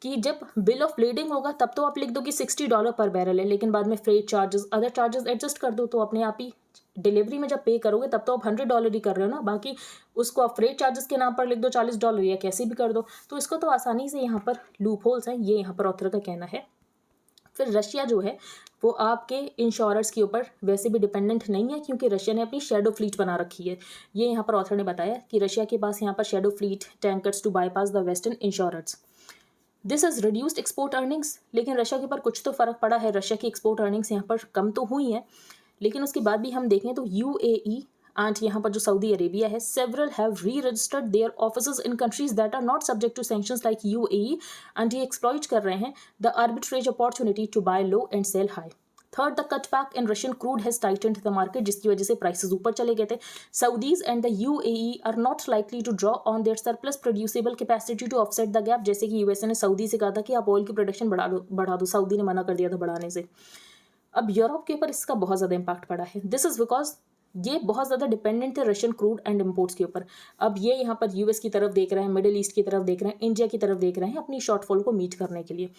कि जब बिल ऑफ लेडिंग होगा तब तो आप लिख दो कि $60 पर बैरल है, लेकिन बाद में freight charges other charges adjust कर दो, तो अपने आप ही डिलीवरी में जब पे करोगे तब तो आप $100 ही कर रहे हो ना, बाकी उसको आप फ्रेट चार्जेस के नाम पर लिख दो $40 या कैसे भी कर दो। तो इसको तो आसानी से यहाँ पर लूप होल्स हैं, ये यहाँ पर ऑथर का कहना है। फिर रशिया जो है वो आपके इंश्योरेंस के ऊपर वैसे भी डिपेंडेंट नहीं है क्योंकि रशिया ने अपनी शेडो फ्लीट बना रखी है। ये यहाँ पर ऑथर ने बताया कि रशिया के पास यहाँ पर shadow fleet tankers to bypass the western insurance. This is reduced export earnings, लेकिन रशिया के ऊपर कुछ तो फ़र्क पड़ा है। रशिया की एक्सपोर्ट अर्निंग्स यहाँ पर कम तो हुई हैं, लेकिन उसके बाद भी हम देखें तो यूएई एंड यहाँ पर जो सऊदी अरेबिया है, several have re registered their offices in countries that are not subject to sanctions like UAE, and ये एक्सप्लॉइट कर रहे हैं the arbitrage opportunity to buy low and sell high. Third, the cutback in Russian crude has tightened the market, जिसकी वजह से prices ऊपर चले गए थे. Saudis and the UAE are not likely to draw on their surplus producible capacity to offset the gap. जैसे कि USA ने सऊदी से कहा था कि आप ऑयल की प्रोडक्शन बढ़ा दो. सऊदी ने मना कर दिया था बढ़ाने से. अब यूरोप के ऊपर इसका बहुत ज़्यादा इम्पैक्ट पड़ा है. दिस इज़ बिकॉज ये बहुत ज़्यादा डिपेंडेंट है रशियन क्रूड एंड इम्पोर्ट्स के ऊपर. अब ये यहाँ पर यूएस की तरफ देख रहे हैं, मिडिल ईस्ट की तरफ देख रहे हैं, इंडिया की तरफ देख रहे हैं अपनी शॉर्टफॉल को मीट करने के लिए.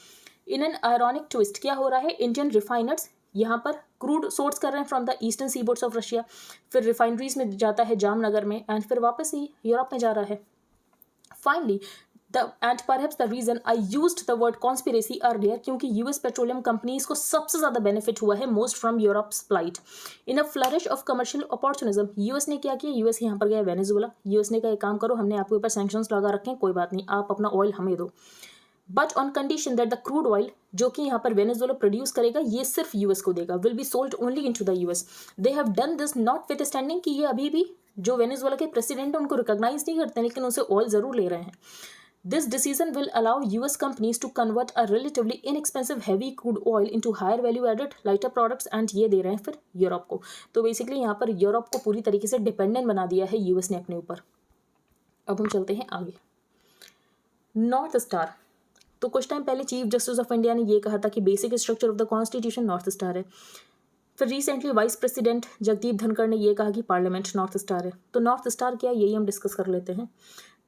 इन एन आयरॉनिक ट्विस्ट क्या हो रहा है, इंडियन रिफाइनर्स यहाँ पर क्रूड सोर्स कर रहे हैं from the eastern seaboards of Russia, फिर रिफाइनरीज में जाता है जामनगर में, एंड फिर वापस ही यूरोप में जा रहा है. Finally and perhaps the reason I used the word conspiracy earlier, क्योंकि यूएस पेट्रोलियम कंपनीज को सबसे ज़्यादा बेनिफिट हुआ है most from Europe's flight. In a flourish of commercial opportunism, US ने क्या किया, यूएस यहाँ पर गया वेनेजुएला. यूएस ने कहा एक काम करो, हमने आपके ऊपर सैंक्शंस लगा रखे हैं, कोई बात नहीं, आप अपना ऑयल हमें दो, but on condition that the crude oil जो कि यहाँ पर वेनेजुएला प्रोड्यूस करेगा ये सिर्फ यूएस को देगा, will be sold only into the US. They have done this not with standing कि ये अभी भी जो वेनेजुएला के प्रेसिडेंट हैं उनको रिकॉग्नाइज नहीं करते, लेकिन उनसे ऑयल ज़रूर ले रहे हैं. This decision will allow US companies to convert a relatively inexpensive heavy crude oil into higher value added lighter products, and ये दे रहे हैं फिर यूरोप को. तो बेसिकली यहाँ पर यूरोप को पूरी तरीके से डिपेंडेंट बना दिया है यूएस ने अपने ऊपर. अब हम चलते हैं आगे. North star. तो कुछ टाइम पहले चीफ जस्टिस ऑफ इंडिया ने ये कहा था कि basic structure of the constitution north star है. फिर recently vice president Jagdeep Dhankhar ने ये कहा कि पार्लियामेंट नॉर्थ स्टार है. तो नॉर्थ स्टार क्या है, यही हम डिस्कस कर लेते हैं.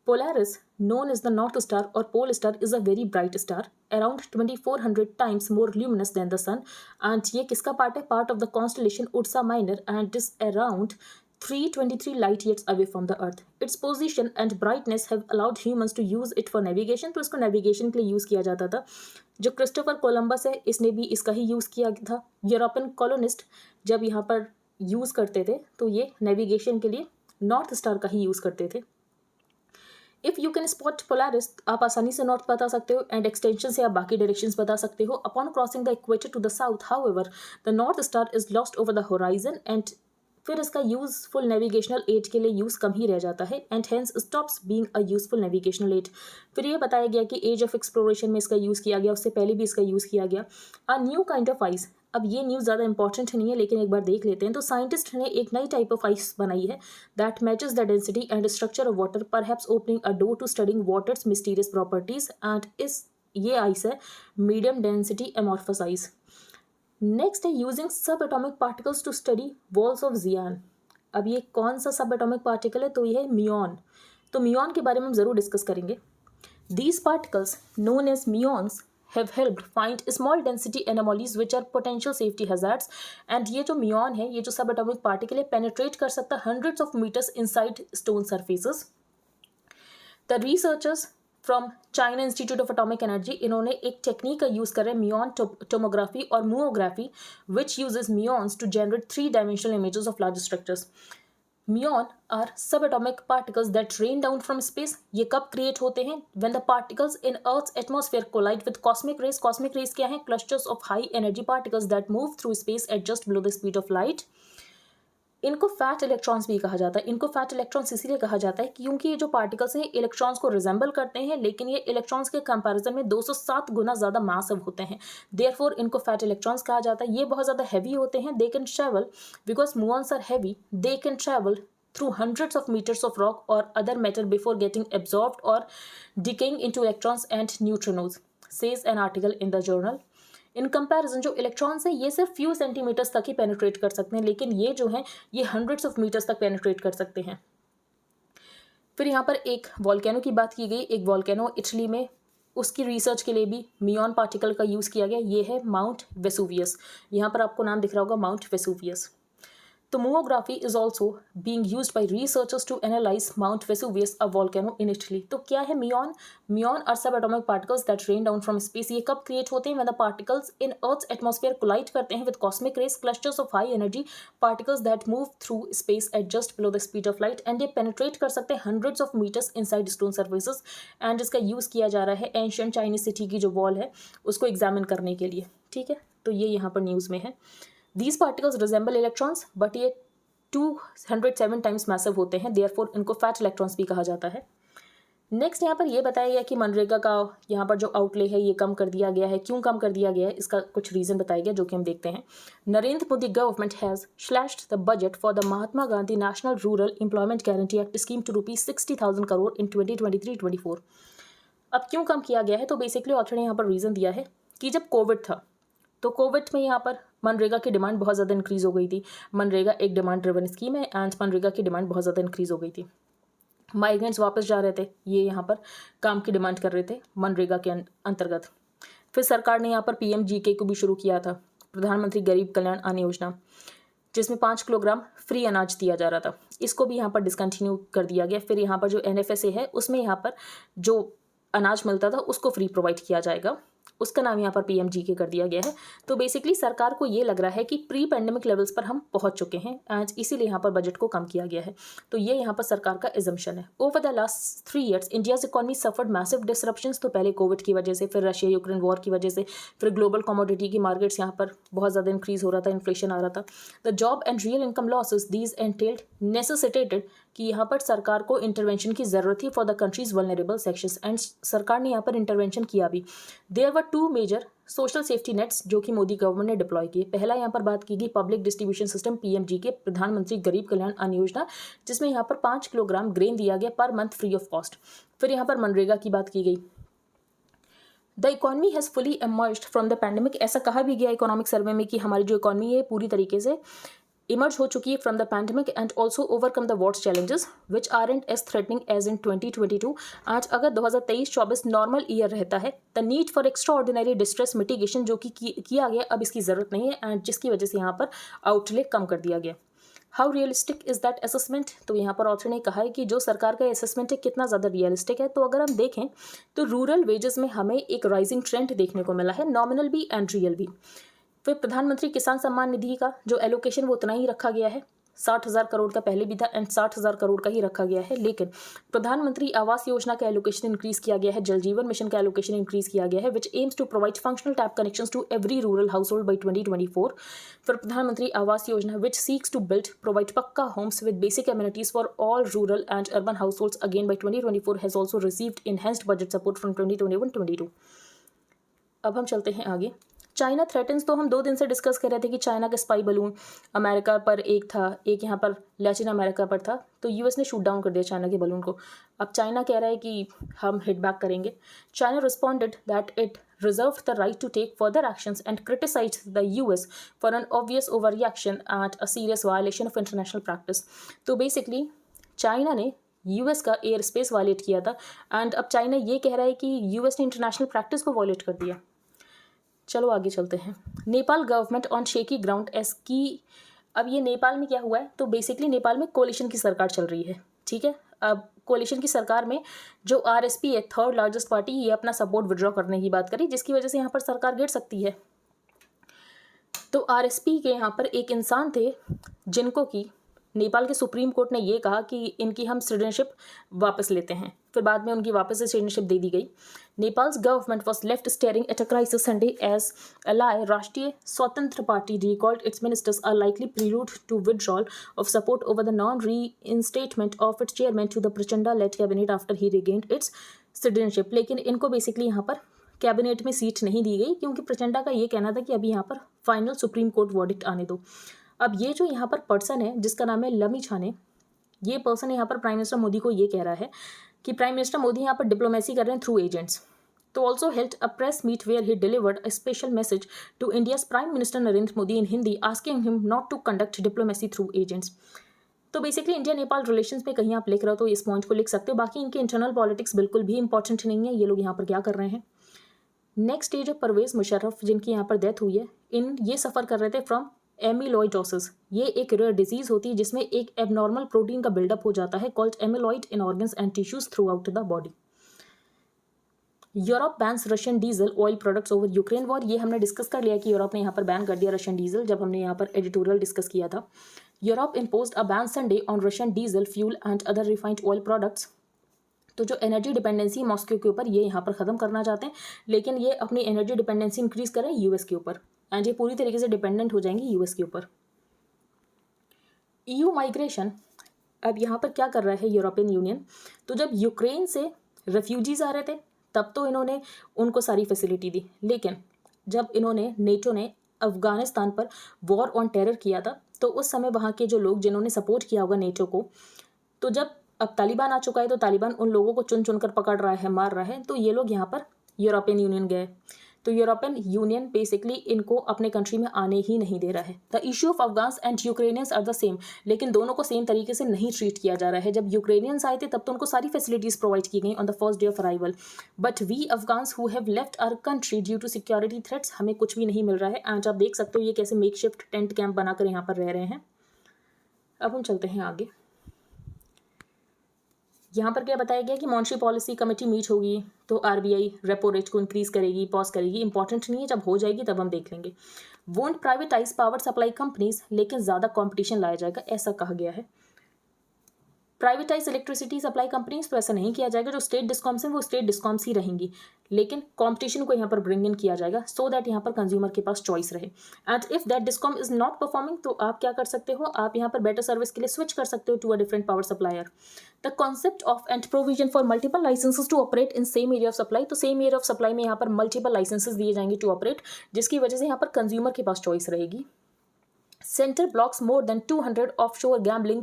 Polaris, known as the North Star or Pole Star, is a very bright star, around 2400 times more luminous than the Sun. And ये किसका पार्ट है, part of the constellation Ursa Minor, and is around 323 light years away from the Earth. Its position and brightness have allowed humans to use it for navigation. तो इसको navigation के लिए use किया जाता था. जो क्रिस्टोफर कोलंबस है इसने भी इसका ही यूज़ किया था. यूरोपियन कॉलोनिस्ट जब यहाँ पर यूज़ करते थे तो ये नेविगेशन के लिए नॉर्थ स्टार का ही यूज़ करते थे. If you can spot Polaris, आप आसानी से नॉर्थ बता सकते हो, एंड एक्सटेंशन से आप बाकी डायरेक्शंस बता सकते हो. Upon crossing the equator to the south, however the north star is lost over the horizon, and फिर इसका यूजफुल नेविगेशनल एड के लिए यूज़ कम ही रह जाता है, and hence stops being a useful navigational aid. फिर ये बताया गया कि एज ऑफ एक्सप्लोरेशन में इसका यूज़ किया गया, उससे पहले भी इसका यूज़ किया गया. A new kind of ice. अब ये न्यूज़ ज़्यादा इंपॉर्टेंट नहीं है लेकिन एक बार देख लेते हैं. तो साइंटिस्ट ने एक नई टाइप ऑफ आइस बनाई है that matches the density and structure of water, perhaps opening a door to studying water's mysterious properties, and ये आइस है medium density amorphous ice. Next है using subatomic particles to study walls of Xi'an. अब ये कौन सा सब atomic particle है, तो ये है म्यूऑन. तो म्यूऑन के बारे में हम ज़रूर डिस्कस करेंगे. These particles known as muons have helped find small density anomalies which are potential safety hazards. and ये जो म्यूऑन है, ये जो सब एटॉमिक पार्टिकल है, पेनिट्रेट कर सकता है hundreds of meters inside stone surfaces. The researchers from China Institute of Atomic Energy, इन्होंने एक टेक्निक का यूज़ कर रहे हैं म्यूऑन टोमोग्राफी और मुओग्राफी, which uses muons to generate 3-dimensional images of large structures. Muon are subatomic particles that rain down from space. ये कब create होते हैं, when the particles in earth's atmosphere collide with cosmic rays. Cosmic rays क्या है, clusters of high energy particles that move through space at just below the speed of light. इनको fat electrons भी कहा जाता है. इनको फैट इलेक्ट्रॉन्स इसीलिए कहा जाता है क्योंकि ये जो पार्टिकल्स हैं इलेक्ट्रॉन्स को रिजेंबल करते हैं, लेकिन ये इलेक्ट्रॉन्स के कंपैरिजन में 207 गुना ज़्यादा मासिव होते हैं. देयरफॉर इनको फैट इलेक्ट्रॉन्स कहा जाता है. ये बहुत ज़्यादा हैवी होते हैं. They can travel because muons are heavy, they can travel through hundreds of meters of rock or other matter before getting absorbed or decaying into electrons and neutrinos, says an article in the journal. In comparison, जो electrons हैं ये सिर्फ few centimetres तक ही penetrate कर सकते हैं, लेकिन ये जो हैं ये हंड्रेड्स ऑफ मीटर्स तक पेनिट्रेट कर सकते हैं. फिर यहाँ पर एक वॉल्केनो की बात की गई. एक वॉल्केनो इटली में, उसकी रिसर्च के लिए भी म्यूऑन पार्टिकल का यूज़ किया गया. ये है माउंट वेसुवियस. यहाँ पर आपको नाम दिख रहा होगा माउंट वेसुवियस. तो muography is also being use by researchers to analyse Mount Vesuvius, a volcano in Italy. तो क्या है muon? Muon are subatomic particles that rain down from space. ये कब क्रिएट होते हैं, when the particles in earth's atmosphere collide करते हैं with cosmic rays, clusters of high energy particles that move through space at just below the speed of light, and ये penetrate कर सकते हैं hundreds of meters inside stone surfaces. And इसका use किया जा रहा है एंशिएंट चाइनीज सिटी की जो वॉल है उसको एग्जामिन करने के लिए. ठीक है, तो ये यहाँ पर न्यूज़ में है. These particles resemble electrons, but ये 207 टाइम्स मैसिव होते हैं. देयरफॉर इनको फैट इलेक्ट्रॉन्स भी कहा जाता है. नेक्स्ट यहाँ पर ये बताया गया कि मनरेगा का यहाँ पर जो आउटले है ये कम कर दिया गया है। क्यों कम कर दिया गया है, इसका कुछ रीज़न बताया गया जो कि हम देखते हैं। Narendra Modi government has slashed the budget for the Mahatma Gandhi national rural employment guarantee act scheme to ₹60,000 crore in 2023-24। अब क्यों कम किया गया है, तो बेसिकली ऑथर ने यहाँ पर रीज़न दिया है कि जब कोविड था तो कोविड में यहाँ पर मनरेगा की डिमांड बहुत ज़्यादा इंक्रीज़ हो गई थी। मनरेगा एक डिमांड ड्रिवन स्कीम है एंड मनरेगा की डिमांड बहुत ज़्यादा इंक्रीज़ हो गई थी। माइग्रेंट्स वापस जा रहे थे, ये यहाँ पर काम की डिमांड कर रहे थे मनरेगा के अंतर्गत। फिर सरकार ने यहाँ पर PMGK को भी शुरू किया था, प्रधानमंत्री गरीब कल्याण अन्न योजना, जिसमें 5 किलोग्राम फ्री अनाज दिया जा रहा था। इसको भी यहाँ पर डिसकंटिन्यू कर दिया गया। फिर यहाँ पर जो NFSA है उसमें यहाँ पर जो अनाज मिलता था उसको फ्री प्रोवाइड किया जाएगा, उसका नाम यहाँ पर PMGK कर दिया गया है। तो बेसिकली सरकार को ये लग रहा है कि प्री पेंडेमिक लेवल्स पर हम पहुंच चुके हैं एंड इसीलिए यहाँ पर बजट को कम किया गया है। तो ये यहाँ पर सरकार का एजम्पशन है। Over the last 3 years India's economy suffered massive disruptions. तो पहले कोविड की वजह से, फिर रशिया यूक्रेन वॉर की वजह से, फिर ग्लोबल कमोडिटी की मार्केट्स यहाँ पर बहुत ज़्यादा इंक्रीज हो रहा था, इन्फ्लेशन आ रहा था। The job and real income losses these entailed necessitated कि यहाँ पर सरकार को इंटरवेंशन की ज़रूरत थी for the country's vulnerable sections and सरकार ने यहाँ पर इंटरवेंशन किया भी। There were 2 major social safety nets जो कि मोदी गवर्नमेंट ने डिप्लॉय किए। पहला यहाँ पर बात की गई पब्लिक डिस्ट्रीब्यूशन सिस्टम PMGK, प्रधानमंत्री गरीब कल्याण अन्न योजना, जिसमें यहाँ पर 5 किलोग्राम ग्रेन दिया गया per month free of cost. फिर यहाँ पर मनरेगा की बात की गई। The economy has fully emerged from the pandemic. ऐसा कहा भी गया इकोनॉमिक सर्वे में कि हमारी जो इकॉनमी है पूरी तरीके से इमर्ज हो चुकी है from the pandemic and also overcome the wars challenges which aren't as threatening as in 2022। आज अगर 2023-24 नॉर्मल ईयर रहता है, the need for extraordinary distress mitigation जो कि किया गया, अब इसकी ज़रूरत नहीं है एंड जिसकी वजह से यहाँ पर आउटले कम कर दिया गया। How realistic is that assessment. तो यहाँ पर ऑथर ने कहा है कि जो सरकार का असेसमेंट है कितना ज़्यादा रियलिस्टिक है। तो अगर हम देखें तो रूरल वेजेस में हमें एक राइजिंग ट्रेंड देखने को मिला है, नॉमिनल भी एंड रियल भी। फिर प्रधानमंत्री किसान सम्मान निधि का जो एलोकेशन वो उतना ही रखा गया है, 60,000 करोड़ का पहले भी था एंड 60,000 करोड़ का ही रखा गया है। लेकिन प्रधानमंत्री आवास योजना का एलोकेशन इंक्रीज किया गया है, जल जीवन मिशन का एलोकेशन इंक्रीज किया गया है, which aims to provide functional tap connections to every rural household by 2024। फिर Pradhan Mantri Awas Yojana which seeks to build provide pucca homes with basic amenities for all rural and urban households again by 2024 has also received enhanced budget support from 2021-22। अब हम चलते हैं आगे। China threatens, तो हम 2 दिन से डिस्कस कर रहे थे कि चाइना का स्पाई बलून अमेरिका पर एक था, एक यहाँ पर लैटिन अमेरिका पर था, तो US ने शूट डाउन कर दिया चाइना के बलून को। अब चाइना कह रहा है कि हम हिट बैक करेंगे। China responded that it reserved the right to take further actions and criticized the US for an obvious overreaction and a serious violation of international practice। तो बेसिकली चाइना ने US का air space violet किया था and अब China ये कह रहा है कि US ने इंटरनेशनल प्रैक्टिस को वायलेट कर दिया। चलो आगे चलते हैं। Nepal government on shaky ground S की। अब ये नेपाल में क्या हुआ है, तो बेसिकली नेपाल में कोलिशन की सरकार चल रही है, ठीक है। अब कोलिशन की सरकार में जो RSP है, 3rd लार्जेस्ट पार्टी, ये अपना सपोर्ट विड्रॉ करने की बात करी, जिसकी वजह से यहाँ पर सरकार गिर सकती है। तो RSP के यहाँ पर एक इंसान थे जिनको कि नेपाल के सुप्रीम कोर्ट ने ये कहा कि इनकी हम सिटीजनशिप वापस लेते हैं। फिर बाद में उनकी वापस से सिटीजनशिप दे दी गई। Nepal's government was left staring at a crisis Sunday as ally Rashtriya Swatantra Party recalled its ministers are likely prelude to withdrawal of support over the non reinstatement of its chairman to the Prachanda led cabinet after he regained its citizenship. लेकिन इनको basically यहाँ पर cabinet में seat नहीं दी गई क्योंकि प्रचंडा का ये कहना था कि अभी यहाँ पर फाइनल सुप्रीम कोर्ट वर्डिक्ट आने दो। अब ये जो यहाँ पर पर्सन है जिसका नाम है लमी छाने, ये पर्सन यहाँ पर प्राइम मिनिस्टर मोदी को ये कह रहा है कि प्राइम मिनिस्टर मोदी यहाँ पर डिप्लोमेसी कर रहे हैं थ्रू एजेंट्स। तो also held a press meet where he delivered a special message to India's prime minister Narendra Modi in Hindi asking him not to conduct diplomacy through agents. तो बेसिकली इंडिया नेपाल रिलेशंस में कहीं आप लिख रहे हो तो इस पॉइंट को लिख सकते हो, बाकी इनके इंटरनल पॉलिटिक्स बिल्कुल भी इंपॉर्टेंट नहीं है, ये लोग यहाँ पर क्या कर रहे हैं। Next stage of Pervez Musharraf जिनकी यहाँ पर डेथ हुई है, ये सफ़र कर रहे थे फ्रॉम एमिलॉइडोसिस। ये एक रेयर डिजीज होती है जिसमें एक एबनॉर्मल प्रोटीन का बिल्डअप हो जाता है called amyloid in organs and tissues through out the body. Europe bans Russian diesel oil products over Ukraine war. ये हमने डिस्कस कर लिया कि यूरोप ने यहाँ पर बैन कर दिया रशियन डीजल, जब हमने यहाँ पर एडिटोरियल डिस्कस किया था। Europe imposed a ban Sunday on Russian diesel fuel and other refined oil products. तो जो एनर्जी डिपेंडेंसी मॉस्को के ऊपर ये यहाँ पर ख़त्म करना चाहते हैं, लेकिन ये अपनी एनर्जी डिपेंडेंसी इंक्रीज करें US के ऊपर एंड ये पूरी तरीके से डिपेंडेंट हो जाएंगे US के ऊपर। EU माइग्रेशन, अब यहाँ पर क्या कर रहा है यूरोपियन यूनियन, तो जब यूक्रेन से रेफ्यूजीज़ आ रहे थे तब तो इन्होंने उनको सारी फैसिलिटी दी, लेकिन जब इन्होंने नेटो ने अफ़गानिस्तान पर वॉर ऑन टेरर किया था तो उस समय वहाँ के जो लोग जिन्होंने सपोर्ट किया होगा नेटो को, तो जब अब तालिबान आ चुका है तो तालिबान उन लोगों को चुन चुन कर पकड़ रहा है, मार रहा है, तो ये लोग यहाँ पर यूरोपियन यूनियन गए। तो यूरोपियन यूनियन बेसिकली इनको अपने कंट्री में आने ही नहीं दे रहा है। The issue of Afghans and Ukrainians are the same, लेकिन दोनों को सेम तरीके से नहीं ट्रीट किया जा रहा है। जब यूक्रेनियंस आए थे तब तो उनको सारी फैसिलिटीज़ प्रोवाइड की गई on the first day of arrival, but we Afghans who have left our country due to security threats, हमें कुछ भी नहीं मिल रहा है। एंड आप देख सकते हो ये कैसे मेक शिफ्ट टेंट कैंप बनाकर यहाँ पर रह रहे हैं। अब हम चलते हैं आगे। यहाँ पर क्या बताया गया कि मॉनेटरी पॉलिसी कमेटी मीट होगी तो आरबीआई रेपो रेट को इंक्रीज करेगी, पॉज करेगी, इंपॉर्टेंट नहीं है, जब हो जाएगी तब हम देख लेंगे। Won't privatise power supply companies, लेकिन ज़्यादा कंपटीशन लाया जाएगा, ऐसा कहा गया है। प्राइवेटाइज इलेक्ट्रिसिटी सप्लाई कंपनीज, तो ऐसा नहीं किया जाएगा, जो स्टेट डिस्कॉम्स हैं वो स्टेट डिस्कॉम्स ही रहेंगी, लेकिन कंपटीशन को यहाँ पर ब्रिंग इन किया जाएगा सो दैट यहाँ पर कंज्यूमर के पास चॉइस रहे। And if that discom is not performing, तो आप क्या कर सकते हो, आप यहाँ पर बेटर सर्विस के लिए स्विच कर सकते हो to a different power supplier. The concept of and provision for multiple licences to operate in same area of supply, तो सेम एरिया ऑफ सप्लाई में यहाँ पर मल्टीपल लाइसेंसेज दिए जाएंगे टू ऑपरेट, जिसकी वजह से यहाँ पर कंज्यूमर के पास चॉइस रहेगी। Centre blocks more than 200 offshore gambling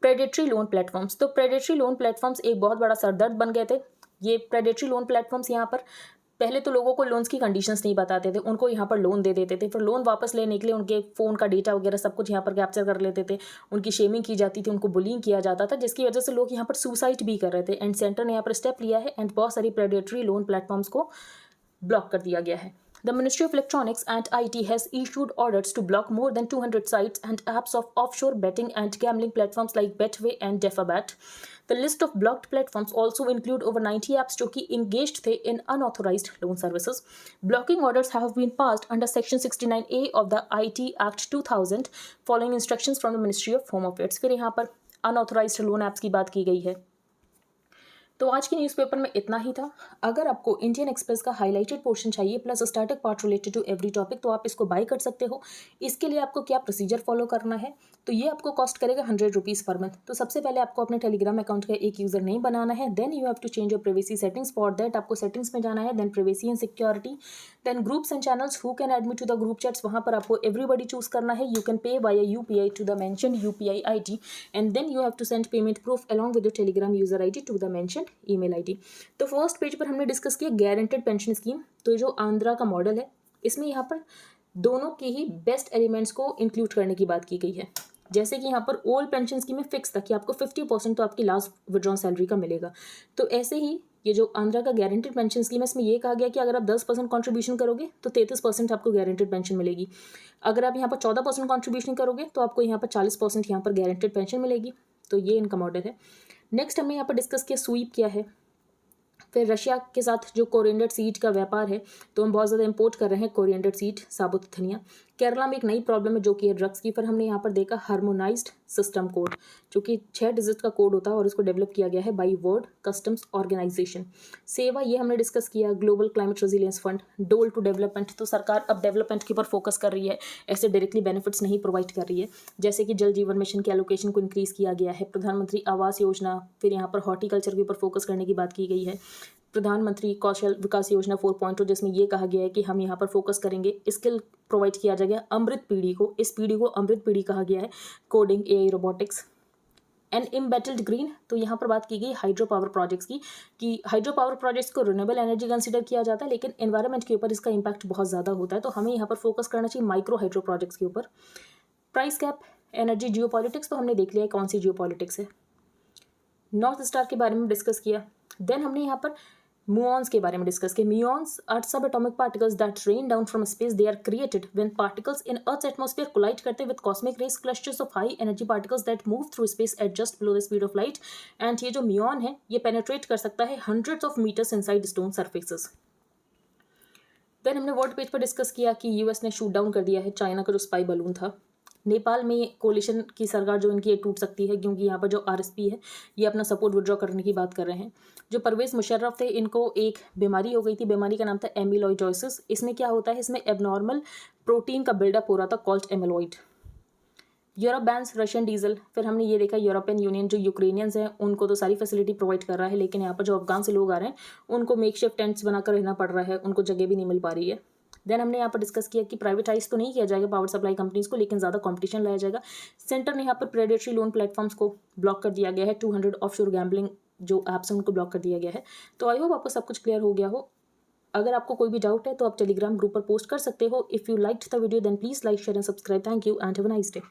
predatory loan platforms, तो प्रेडेटरी लोन प्लेटफॉर्म्स एक बहुत बड़ा सरदर्द बन गए थे। ये प्रेडेटरी लोन प्लेटफॉर्म्स यहाँ पर पहले तो लोगों को लोन्स की कंडीशंस नहीं बताते थे, उनको यहाँ पर लोन दे देते थे, फिर लोन वापस लेने के लिए उनके फ़ोन का डेटा वगैरह सब कुछ यहाँ पर कैप्चर कर लेते थे, उनकी शेमिंग की जाती थी, उनको बुलिंग किया जाता था, जिसकी वजह से लोग यहाँ पर सुसाइड भी कर रहे थे। एंड सेंटर ने यहाँ पर स्टेप लिया है एंड बहुत सारी प्रेडेटरी लोन प्लेटफॉर्म्स को ब्लॉक कर दिया गया है। The Ministry of Electronics and IT has issued orders to block more than 200 sites and apps of offshore betting and gambling platforms like Betway and Defabat. The list of blocked platforms also include over 90 apps जो कि engaged थे in unauthorized loan services. Blocking orders have been passed under Section 69A of the IT Act 2000 following instructions from the Ministry of Home Affairs. फिर यहाँ पर unauthorized loan apps की बात की गई है। तो आज के न्यूज़पेपर में इतना ही था। अगर आपको इंडियन एक्सप्रेस का हाईलाइटेड पोर्शन चाहिए plus static part related to every topic, तो आप इसको बाय कर सकते हो। इसके लिए आपको क्या प्रोसीजर फॉलो करना है, तो ये आपको कॉस्ट करेगा 100 रुपीज़ पर मंथ। तो सबसे पहले आपको अपने टेलीग्राम अकाउंट का एक यूज़र नेम बनाना है, then you have to change your privacy settings. For that आपको सेटिंग्स में जाना है, then privacy and security, then groups and channels who can admit to the group chats, वहाँ पर आपको एवरीबडी चूज करना है। You can pay via UPI to the mentioned UPI ID and then you have to send payment proof along with your Telegram user ID to the mentioned email ID. तो first page पर हमने discuss किया guaranteed pension scheme. तो जो आंध्रा का model है इसमें यहाँ पर दोनों के ही बेस्ट एलिमेंट्स को इंक्लूड करने की बात की गई है। जैसे कि यहाँ पर ओल्ड पेंशन स्कीम में फिक्स था कि आपको 50% तो आपकी लास्ट विड्रॉन सैलरी का मिलेगा, तो ऐसे ही ये जो आंध्रा का गारंटेड पेंशन स्कीम है इसमें ये कहा गया कि अगर आप 10% कॉन्ट्रीब्यूशन करोगे तो 33% आपको गारंटेड पेंशन मिलेगी। अगर आप यहाँ पर 14% कॉन्ट्रीब्यूशन करोगे तो आपको यहाँ पर 40% यहाँ पर गारंटेड पेंशन मिलेगी। तो ये इनका मॉडल है। नेक्स्ट हमने यहाँ पर डिस्कस किया स्वीप क्या है। फिर रशिया के साथ जो कोरिएंडर सीड का व्यापार है, तो हम बहुत ज़्यादा इंपोर्ट कर रहे हैं कोरिएंडर सीड, साबुत धनिया। केरला में एक नई प्रॉब्लम है जो कि है ड्रग्स की। फिर हमने यहाँ पर देखा हार्मोनाइज्ड सिस्टम कोड, जो कि 6 डिजिट का कोड होता है और इसको डेवलप किया गया है बाई वर्ल्ड कस्टम्स ऑर्गेनाइजेशन। सेवा ये हमने डिस्कस किया। ग्लोबल क्लाइमेट रेजिलियंस फंड, डोल टू डेवलपमेंट, तो सरकार अब डेवलपमेंट के ऊपर फोकस कर रही है, ऐसे डायरेक्टली बेनिफिट्स नहीं प्रोवाइड कर रही है। जैसे कि जल जीवन मिशन के एलोकेशन को इंक्रीज़ किया गया है, प्रधानमंत्री आवास योजना, फिर यहाँ पर हॉर्टिकल्चर के ऊपर फोकस करने की बात की गई है, प्रधानमंत्री कौशल विकास योजना 4.0, जिसमें ये कहा गया है कि हम यहाँ पर फोकस करेंगे, स्किल प्रोवाइड किया जाएगा अमृत पीढ़ी को। इस पीढ़ी को अमृत पीढ़ी कहा गया है, coding, AI, robotics and embedded green. तो यहाँ पर बात की गई हाइड्रो पावर प्रोजेक्ट्स की, कि हाइड्रो पावर प्रोजेक्ट्स को रिन्यूएबल एनर्जी कंसिडर किया जाता है, लेकिन एनवायरनमेंट के ऊपर इसका इंपैक्ट बहुत ज़्यादा होता है, तो हमें यहाँ पर फोकस करना चाहिए माइक्रो हाइड्रो प्रोजेक्ट्स के ऊपर। प्राइस कैप, एनर्जी, जियो पॉलिटिक्स, तो हमने देख लिया है कौन सी जियो पॉलिटिक्स है। नॉर्थ स्टार के बारे में डिस्कस किया। देन हमने यहाँ पर muons के बारे में डिस्कस किया। muons are subatomic particles that rain down from space. They are created when particles in Earth's atmosphere collide करते with cosmic rays, clusters of high energy particles that move through space at just below the speed of light. And ये जो muon है ये penetrate कर सकता है hundreds of meters inside stone surfaces. Then हमने world page पर discuss किया कि यूएस ने शूट डाउन कर दिया है चाइना का जो स्पाई बलून था। नेपाल में कोलिशन की सरकार जो इनकी टूट सकती है, क्योंकि यहाँ पर जो आरएसपी है ये अपना सपोर्ट विड्रॉ करने की बात कर रहे हैं। जो परवेज़ मुशर्रफ थे इनको एक बीमारी हो गई थी, बीमारी का नाम था एमिलोइडोसिस। इसमें क्या होता है, इसमें एबनॉर्मल प्रोटीन का बिल्डअप हो रहा था called amyloid. Europe bans Russian diesel. फिर हमने ये देखा यूरोपियन यूनियन जो यूक्रेनियंस हैं उनको तो सारी फैसिलिटी प्रोवाइड कर रहा है, लेकिन यहाँ पर जो अफगान से लोग आ रहे हैं उनको मेकशिफ्ट टेंट्स बनाकर रहना पड़ रहा है, उनको जगह भी नहीं मिल पा रही है। देन हमने यहाँ पर डिस्कस किया कि प्राइवेटाइज तो नहीं किया जाएगा पावर सप्लाई कंपनीज को, लेकिन ज़्यादा कंपटीशन लाया जाएगा। सेंटर ने यहाँ पर प्रेडेटरी लोन प्लेटफॉर्म्स को ब्लॉक कर दिया गया है। 200 ऑफशोर गैम्बलिंग जो ऐप्स हैं उनको ब्लॉक कर दिया गया है। तो आई होप आपको सब कुछ क्लियर हो गया हो। अगर आपको कोई भी डाउट है तो आप टेलीग्राम ग्रुप पर पोस्ट कर सकते हो। If you liked the video then please like share and subscribe. Thank you and have a nice day.